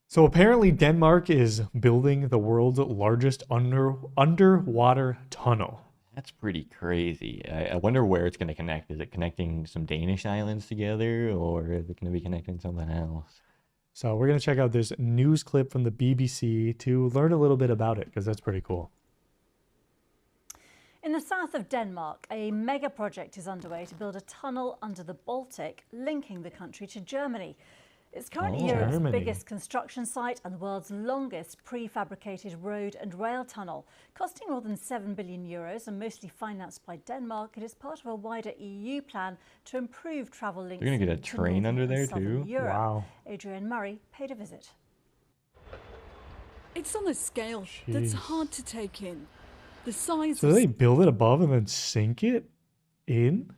So apparently Denmark is building the world's largest underwater tunnel. That's pretty crazy. I wonder where it's going to connect. Is it connecting some Danish islands together, or is it going to be connecting something else? So we're going to check out this news clip from the BBC to learn a little bit about it because that's pretty cool. In the south of Denmark, a mega project is underway to build a tunnel under the Baltic, linking the country to Germany. It's currently Europe's Germany. biggest construction site and the world's longest prefabricated road and rail tunnel. Costing more than €7 billion and mostly financed by Denmark, it is part of a wider EU plan to improve travel links. They're going to get a to train northern under and there southern too? Europe. Wow. Adrienne Murray paid a visit. It's on a scale that's hard to take in. The size So of they build it above and then sink it in?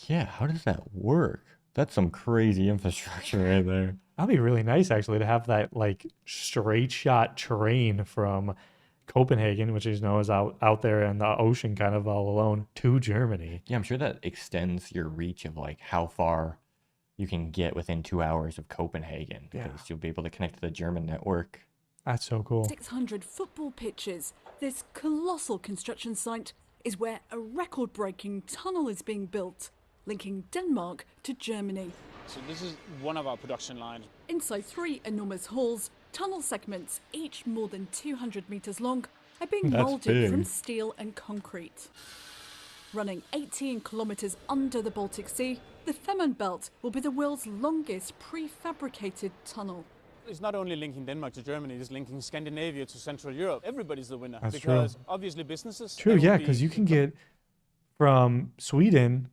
Yeah, how does that work? That's some crazy infrastructure right there. That'd be really nice actually to have that like straight shot train from Copenhagen, which is known as out there in the ocean kind of all alone, to Germany. Yeah, I'm sure that extends your reach of like how far you can get within 2 hours of Copenhagen because you'll be able to connect to the German network. That's so cool. 600 football pitches, this colossal construction site is where a record-breaking tunnel is being built, linking Denmark to Germany. So this is one of our production lines. Inside 3 enormous halls, tunnel segments, each more than 200 meters long, are being That's molded big. from steel and concrete. Running 18 kilometers under the Baltic Sea, the Fehmarn Belt will be the world's longest prefabricated tunnel. It's not only linking Denmark to Germany, it's linking Scandinavia to Central Europe. Everybody's the winner. That's because true. obviously businesses... True, they will yeah, be- because you can get from Sweden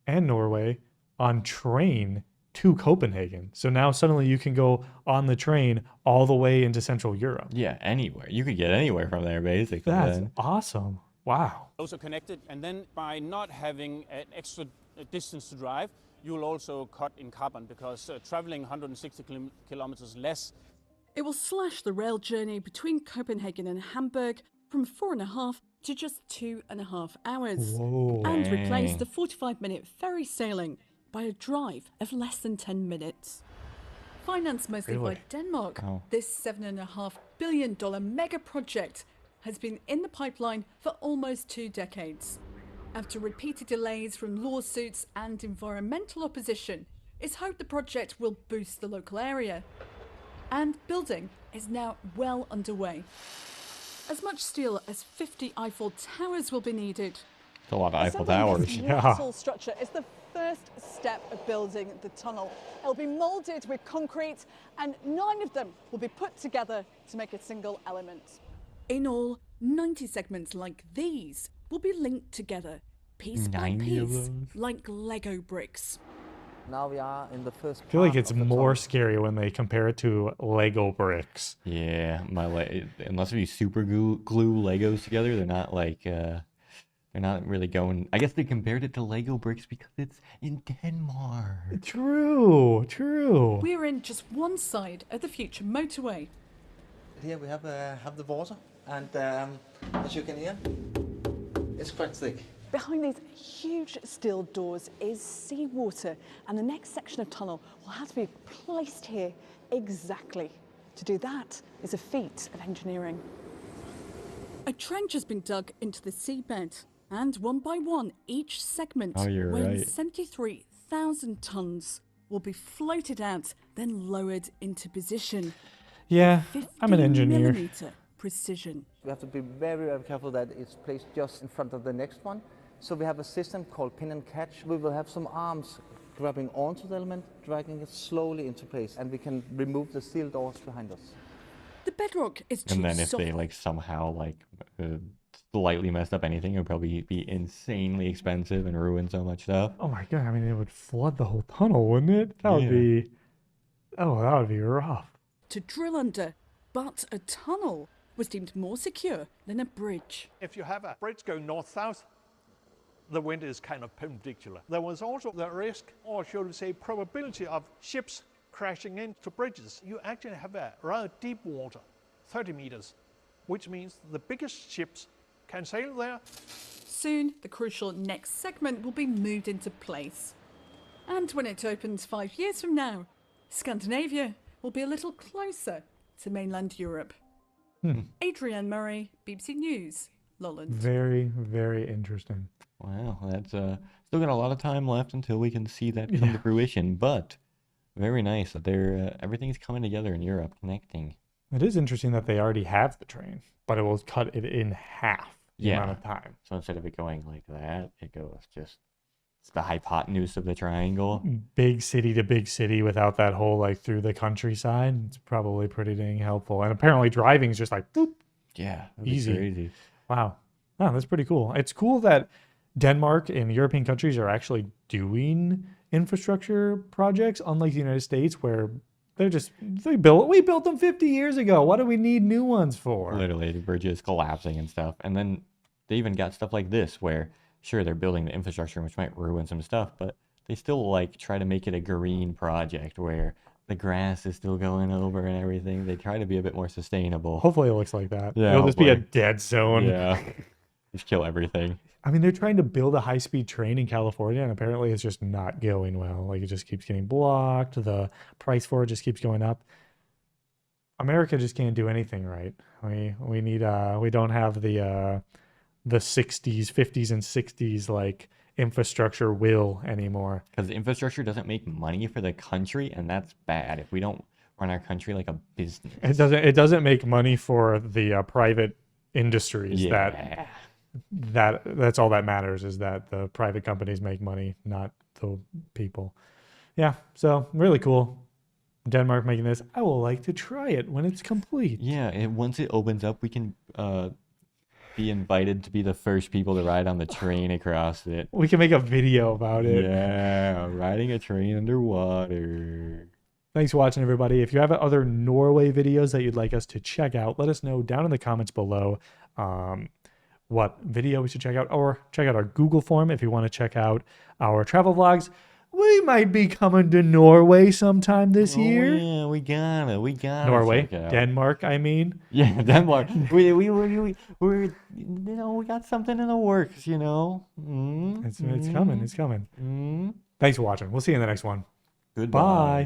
and Norway on train to Copenhagen. So now suddenly you can go on the train all the way into Central Europe. Yeah, anywhere. You could get anywhere from there, basically. That's then. awesome. Wow. Also connected, and then by not having an extra distance to drive, you will also cut in carbon because traveling 160 kilometers less. It will slash the rail journey between Copenhagen and Hamburg from 4.5 to just 2.5 hours. Whoa. And replace Dang. the 45-minute ferry sailing by a drive of less than 10 minutes. Financed mostly Really? by Denmark, Oh. this $7.5 billion mega project has been in the pipeline for almost 2 decades. After repeated delays from lawsuits and environmental opposition, it's hoped the project will boost the local area. And building is now well underway. As much steel as 50 Eiffel Towers will be needed. It's a lot of Eiffel Assembling Towers. this Yeah. colossal structure is the first step of building the tunnel. It'll be moulded with concrete, and 9 of them will be put together to make a single element. In all, 90 segments like these will be linked together, piece by 90 of piece, those? like Lego bricks. Now we are in the first I feel like part it's of the more tunnel. scary when they compare it to Lego bricks. Yeah, unless you super glue Legos together, they're not like they're not really going. I guess they compared it to Lego bricks because it's in Denmark. True, true. We're in just one side of the future motorway. Here we have the water, and as you can hear, it's quite thick. Behind these huge steel doors is seawater, and the next section of tunnel will have to be placed here exactly. To do that is a feat of engineering. A trench has been dug into the seabed, and one by one, each segment, Oh, you're weighing right. 73,000 tons, will be floated out, then lowered into position. Yeah, I'm an 15 engineer. millimeter precision. We have to be very, very careful that it's placed just in front of the next one. So we have a system called pin and catch. We will have some arms grabbing onto the element, dragging it slowly into place, and we can remove the steel doors behind us. The bedrock is too And then if soft. they like somehow like slightly messed up anything, it would probably be insanely expensive and ruin so much stuff. Oh my god, I mean, it would flood the whole tunnel, wouldn't it? That would Yeah. be... Oh, that would be rough. to drill under, but a tunnel was deemed more secure than a bridge. If you have a bridge going north-south, the wind is kind of perpendicular. There was also the risk, or should we say probability, of ships crashing into bridges. You actually have a rather deep water, 30 meters, which means the biggest ships can sail there. Soon, the crucial next segment will be moved into place. And when it opens 5 years from now, Scandinavia will be a little closer to mainland Europe. Adrienne Murray, BBC News, Lolland. Very, very interesting. Wow, that's still got a lot of time left until we can see that come to fruition, but very nice that they're everything's coming together in Europe, connecting. It is interesting that they already have the train, but it will cut it in half the amount of time. So instead of it going like that, it goes just it's the hypotenuse of the triangle. Big city to big city without that whole like through the countryside. It's probably pretty dang helpful. And apparently driving is just like boop. Yeah, that'd Easy. be crazy. Wow. Oh, that's pretty cool. It's cool that Denmark and European countries are actually doing infrastructure projects, unlike the United States, where we built them 50 years ago. What do we need new ones for? Literally, the bridges collapsing and stuff. And then they even got stuff like this where, sure, they're building the infrastructure, which might ruin some stuff, but they still like try to make it a green project where the grass is still going over and everything. They try to be a bit more sustainable. Hopefully it looks like that. Yeah, It'll just be a hopefully. dead zone. Yeah. Just kill everything. I mean, they're trying to build a high-speed train in California, and apparently it's just not going well. Like, it just keeps getting blocked. The price for it just keeps going up. America just can't do anything right. We need we don't have the 60s, 50s, and 60s like infrastructure will anymore. Because the infrastructure doesn't make money for the country, and that's bad. If we don't run our country like a business. It doesn't make money for the private industries. Yeah. That's all that matters, is that the private companies make money, not the people. Yeah, so really cool. Denmark making this. I will like to try it when it's complete. Yeah, and once it opens up, we can be invited to be the first people to ride on the train across it. We can make a video about it. Yeah, riding a train underwater. Thanks for watching, everybody. If you have other Norway videos that you'd like us to check out, let us know down in the comments below what video we should check out, or check out our Google form if you want to check out our travel vlogs. We might be coming to Norway sometime this year. Yeah, we gotta Norway, check it out. Denmark, I mean. Yeah, Denmark. we got something in the works, you know. It's coming. It's coming. Thanks for watching. We'll see you in the next one. Goodbye. Bye.